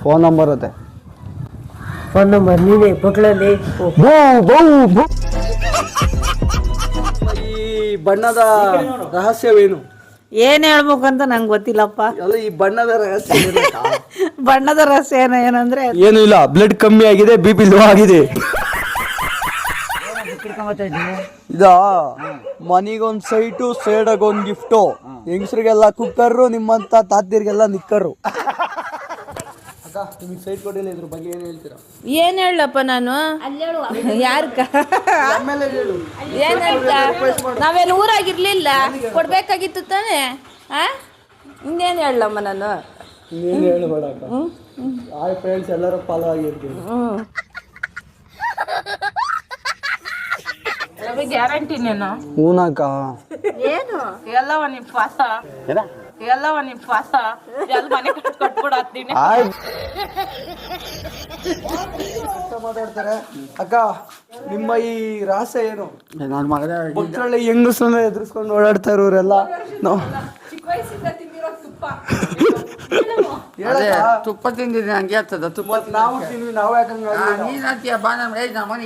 Phone number ಅತ್ತೆ. Phone number ನೀನೇ ಮಕ್ಕಳಲ್ಲಿ. ಈ ಬಣ್ಣದ ರಹಸ್ಯವೇನು? ಏನ್ ಹೇಳ್ಬೇಕಂತ ನಂಗೆ ಗೊತ್ತಿಲ್ಲಪ್ಪ. ಅಲ್ಲ, ಈ ಬಣ್ಣದ ರಹಸ್ಯ ಬಣ್ಣದ ರಹಸ್ಯ ಏನಂದ್ರೆ ಏನು ಇಲ್ಲ, ಬ್ಲಡ್ ಕಮ್ಮಿ ಆಗಿದೆ, BP ಲೋ ಆಗಿದೆ. ಇದಾ ಮನಿಗೊಂದ್ ಸೈಟು, ಸೈಡಾಗ ಒಂದ್ ಗಿಫ್ಟು, ಹೆಂಗಸ್ರಿಗೆಲ್ಲ ಕುಕ್ಕರು, ನಿಮ್ಮಂತ ತಾತಿರ್ಗೆಲ್ಲ ನಿಕ್ಕರು. ಅಕ್ಕ, ನಿಮಗೆ ಸೈಟ್ ಕೊಟ್ಟಿಲ್ಲ, ಇದ್ರ ಬಗ್ಗೆ ಏನ್ ಹೇಳ್ತೀರಾ? ಏನ್ ಹೇಳಪ್ಪ ನಾನು? ಯಾರ್ಕ ಏನ್ ಹೇಳ್ತಾ? ನಾವೇನು ಊರಾಗಿರ್ಲಿಲ್ಲ, ಕೊಡ್ಬೇಕಾಗಿತ್ತು ತಾನೇ. ಇನ್ನೇನು ಹೇಳಮ್ಮ ನಾನು? ನೀನು ಹೇಳ್ಬೇಡ ಅಕ್ಕ. ಹಾಯ್ ಫ್ರೆಂಡ್ಸ್, ಎಲ್ಲರೂ ಫಾಲೋ ಆಗಿರ್ತೀವಿ. ಗ್ಯಾರಂಟಿ ನೀನು ಹೂನಕ್ಕ. ಏನು ಎಲ್ಲವ ನಿಮ್ ಪಾಸ, ಎಲ್ಲವ ನಿಮ್ ಪಾಸ, ಎಲ್ಲ ಮನೆ ಕಟ್ಕೊಡ್ತೀನಿ. ಮಾತಾಡ್ತಾರೆ ಅಕ್ಕ. ನಿಮ್ಮ ಈ ರಹಸ್ಯ ಏನು? ಒಳ್ಳೆ ಹೆಂಗಸನ್ನ ಎದುರಿಸ್ಕೊಂಡು ಓಡಾಡ್ತಾ ಇರೋರೆಲ್ಲ ಚಿಕ್ಕ ವಯಸ್ಸಿಂದ ತಿಂದಿರೋ ತುಪ್ಪ. ತುಪ್ಪ ತಿಂದಿದ್ದೀನಿ, ಹಂಗೆ ಆಗ್ತದ ತುಪ್ಪ. ನಾವು ತಿನ್ವಿ, ನಾವು ಯಾಕಂಗ ನೀನ್ ಅಂತೀಯ ಬಾ, ನಮ್ಮ ಮನೆ